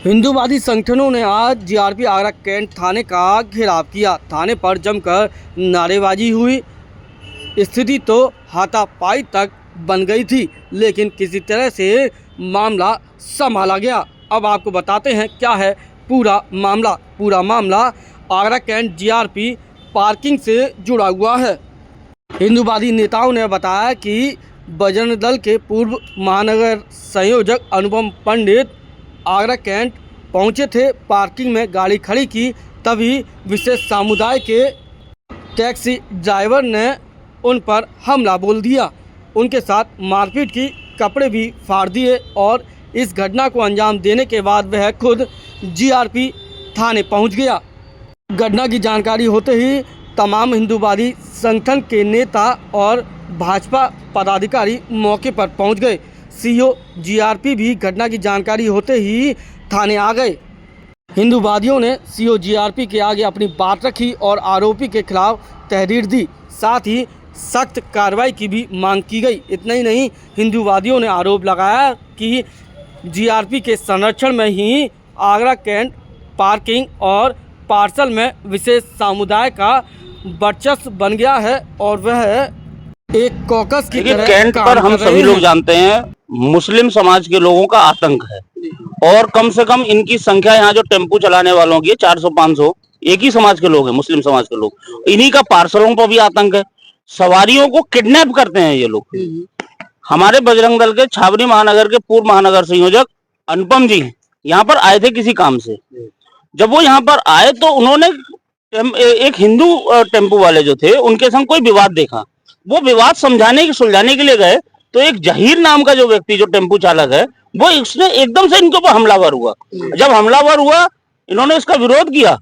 हिंदूवादी संगठनों ने आज जीआरपी आगरा कैंट थाने का घेराव किया। थाने पर जमकर नारेबाजी हुई। स्थिति तो हाथापाई तक बन गई थी, लेकिन किसी तरह से मामला संभाला गया। अब आपको बताते हैं क्या है पूरा मामला आगरा कैंट जीआरपी पार्किंग से जुड़ा हुआ है। हिंदूवादी नेताओं ने बताया कि बजरंग दल के पूर्व महानगर संयोजक अनुपम पंडित आगरा कैंट पहुंचे थे। पार्किंग में गाड़ी खड़ी की, तभी विशेष समुदाय के टैक्सी ड्राइवर ने उन पर हमला बोल दिया। उनके साथ मारपीट की, कपड़े भी फाड़ दिए और इस घटना को अंजाम देने के बाद वह खुद जीआरपी थाने पहुंच गया। घटना की जानकारी होते ही तमाम हिंदूवादी संगठन के नेता और भाजपा पदाधिकारी मौके पर पहुंच गए। सीओ जीआरपी भी घटना की जानकारी होते ही थाने आ गए। हिंदूवादियों ने सीओ जीआरपी के आगे अपनी बात रखी और आरोपी के खिलाफ तहरीर दी। साथ ही सख्त कार्रवाई की भी मांग की गई। इतना ही नहीं, हिंदूवादियों ने आरोप लगाया कि जीआरपी के संरक्षण में ही आगरा कैंट पार्किंग और पार्सल में विशेष समुदाय का वर्चस्व बन गया है और वह एक कॉकस की तरह कैंट पर हम सभी लोग जानते हैं मुस्लिम समाज के लोगों का आतंक है और कम से कम इनकी संख्या यहाँ जो टेम्पू चलाने वालों की 400-500 एक ही समाज के लोग हैं, मुस्लिम समाज के लोग। इन्हीं का पार्सलों पर भी आतंक है। सवारियों को किडनैप करते हैं ये लोग। हमारे बजरंग दल के छावनी महानगर के पूर्व महानगर संयोजक अनुपम जी यहाँ पर आए थे किसी काम से। जब वो यहाँ पर आए तो उन्होंने एक हिंदू टेम्पू वाले जो थे उनके संग कोई विवाद देखा। वो विवाद सुलझाने के लिए गए तो एक जहीर नाम का जो व्यक्ति जो टेम्पू चालक है वो इसने एकदम से इनके ऊपर हमलावर हुआ। जब हमलावर हुआ, इन्होंने इसका विरोध किया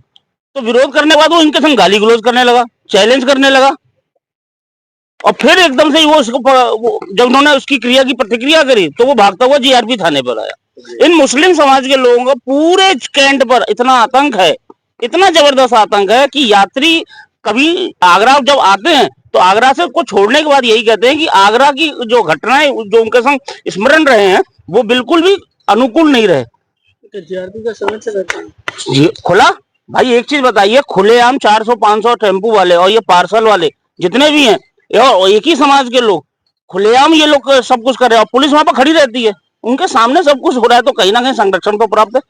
तो विरोध करने के बाद वो इनके संग गाली गलौज करने लगा, चैलेंज करने लगा और फिर एकदम से वो जब उन्होंने उसकी क्रिया की प्रतिक्रिया करी तो वो भागता हुआ जीआरपी थाने पर आया। इन मुस्लिम समाज के लोगों का पूरे कैंट पर इतना आतंक है, इतना जबरदस्त आतंक है कि यात्री कभी आगरा जब आते हैं तो आगरा से को छोड़ने के बाद यही कहते हैं कि आगरा की जो घटनाएं जो उनके संग स्मरण रहे हैं वो बिल्कुल भी अनुकूल नहीं रहे। जीआरपी का समझ खुला भाई, एक चीज बताइए, खुलेआम 400-500 टेम्पू वाले और ये पार्सल वाले जितने भी हैं और एक ही समाज के लोग खुलेआम ये लोग सब कुछ कर रहे हैं और पुलिस वहां पर खड़ी रहती है। उनके सामने सब कुछ हो रहा है तो कहीं ना कहीं संरक्षण तो प्राप्त है।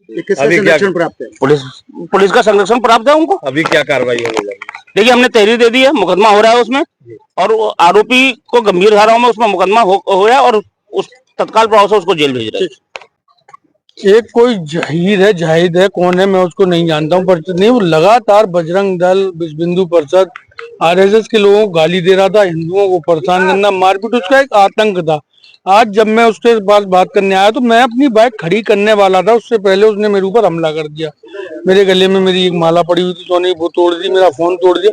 संरक्षण प्राप्त है, पुलिस का संरक्षण प्राप्त है उनको। अभी क्या कार्रवाई होने लगी? देखिए, हमने तहरीर दे दी है, मुकदमा हो रहा है उसमें और आरोपी को गंभीर धाराओं में उसमें मुकदमा हो रहा है और उस तत्काल प्रभाव से उसको जेल भेज रहे हैं। एक कोई जहीर है, जाहिद है, कौन है मैं उसको नहीं जानता हूँ, पर नहीं वो लगातार बजरंग दल, विश्व हिंदू परिषद, आरएसएस के लोगों को गाली दे रहा था, हिंदुओं को परेशान करना, मारपीट, उसका एक आतंक था। आज जब मैं उसके पास बात करने आया तो मैं अपनी बाइक खड़ी करने वाला था, उससे पहले उसने मेरे ऊपर हमला कर दिया। मेरे गले में मेरी एक माला पड़ी हुई थी सोने की, वो तोड़ दी, मेरा फोन तोड़ दिया।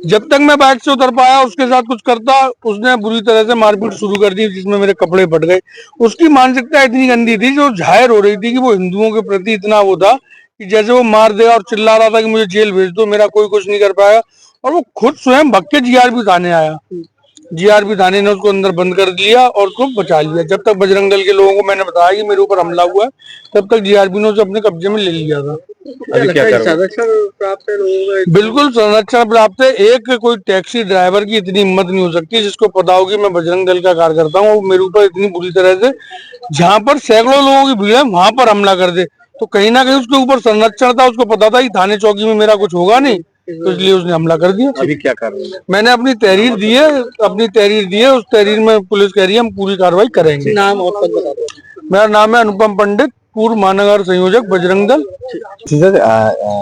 जब तक मैं बाइक से उतर पाया उसके साथ कुछ करता, उसने बुरी तरह से मारपीट शुरू कर दी जिसमें मेरे कपड़े फट गए। उसकी मानसिकता इतनी गंदी थी जो जाहिर हो रही थी कि वो हिंदुओं के प्रति इतना वो था कि जैसे वो मार देगा और चिल्ला रहा था कि मुझे जेल भेज दो, मेरा कोई कुछ नहीं कर पाएगा। और वो खुद स्वयं भग के जीआरपी थाने आया। जीआरपी थाने ने उसको अंदर बंद कर दिया और उसको बचा लिया। जब तक बजरंग दल के लोगों को मैंने बताया कि मेरे ऊपर हमला हुआ है, तब तक जीआरपी ने उसे अपने कब्जे में ले लिया था। अभी क्या संरक्षण प्राप्त है? बिल्कुल संरक्षण प्राप्त है। एक कोई टैक्सी ड्राइवर की इतनी हिम्मत नहीं हो सकती जिसको पता हो कि मैं बजरंग दल का कार्यकर्ता हूँ, वो मेरे ऊपर इतनी बुरी तरह से, जहाँ पर सैकड़ों लोगों की भीड़ है वहां पर हमला कर दे। तो कहीं ना कहीं उसके ऊपर संरक्षण था, उसको पता था कि थाने चौकी में मेरा कुछ होगा नहीं, तो इसलिए उसने हमला कर दिया। अभी क्या कार्रवाई? मैंने अपनी तहरीर दी है, उस तहरीर में पुलिस कह रही है हम पूरी कार्रवाई करेंगे। नाम और पद बता दो। मेरा नाम है अनुपम पंडित, पूर्व महानगर संयोजक बजरंग दल। सर,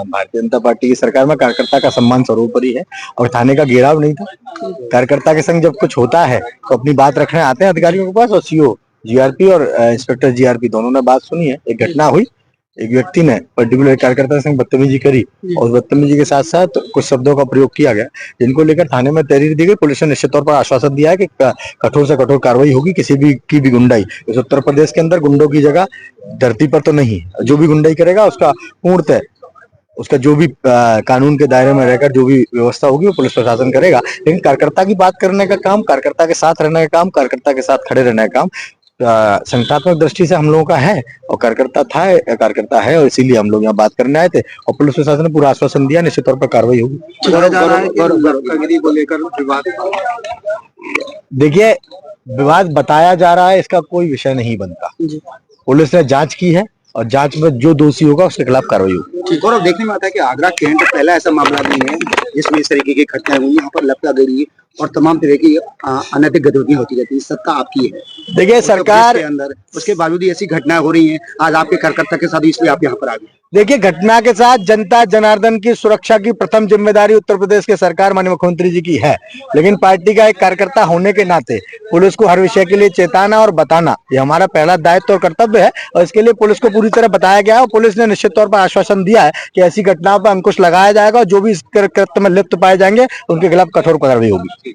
भारतीय जनता पार्टी की सरकार में कार्यकर्ता का सम्मान सर्वोपरि है और थाने का घेराव नहीं था। कार्यकर्ता के संग जब कुछ होता है तो अपनी बात रखने आते हैं अधिकारियों के पास और सीओ जीआरपी और इंस्पेक्टर जीआरपी दोनों ने बात सुनी है। एक घटना हुई, एक व्यक्ति ने पर्टिकुलर कार्यकर्ता से बदतमीजी करी और उस बदतमीजी के साथ साथ कुछ शब्दों का प्रयोग किया गया, जिनको लेकर थाने में तहरीर दी गई। पुलिस ने निश्चित तौर पर आश्वासन दिया है कि कठोर से कठोर कार्रवाई होगी। किसी भी की भी गुंडाई इस उत्तर प्रदेश के अंदर गुंडों की जगह धरती पर तो नहीं है। जो भी गुंडाई करेगा उसका पूर्णतः उसका जो भी कानून के दायरे में रहकर जो भी व्यवस्था होगी वो पुलिस प्रशासन करेगा। लेकिन कार्यकर्ता की बात करने का काम, कार्यकर्ता के साथ रहने का काम, कार्यकर्ता के साथ खड़े रहने का काम संगठनात्मक दृष्टि से हम लोगों का है और कार्यकर्ता है और इसीलिए हम लोग यहाँ बात करने आए थे और पुलिस प्रशासन ने पूरा आश्वासन दिया, निश्चित तौर पर कार्रवाई होगी। देखिए, विवाद बताया जा रहा है, इसका कोई विषय नहीं बनता। पुलिस ने जांच की है और जांच में जो दोषी होगा उसके खिलाफ कार्रवाई होगी। और अब देखने में आता है कि आगरा कैंट पहला ऐसा मामला नहीं है जिसमें इस तरीके की घटनाएं हुई, यहाँ पर लपटा गई और तमाम तरह की अनैतिक गतिविधियां होती रहती है। सत्ता आपकी है, देखिए सरकार के अंदर, उसके बावजूद ऐसी घटनाएं हो रही हैं आज आपके कार्यकर्ता के साथ, इसलिए आप यहाँ पर आ गए। देखिए, घटना के साथ जनता जनार्दन की सुरक्षा की प्रथम जिम्मेदारी उत्तर प्रदेश के सरकार माननीय मुख्यमंत्री जी की है, लेकिन पार्टी का एक कार्यकर्ता होने के नाते पुलिस को हर विषय के लिए चेताना और बताना ये हमारा पहला दायित्व और कर्तव्य है और इसके लिए पुलिस को पूरी तरह बताया गया है और पुलिस ने निश्चित तौर पर आश्वासन दिया है कि ऐसी घटनाओं पर अंकुश लगाया जाएगा और जो भी इस कृत्य में लिप्त पाए जाएंगे उनके खिलाफ कठोर कार्रवाई होगी।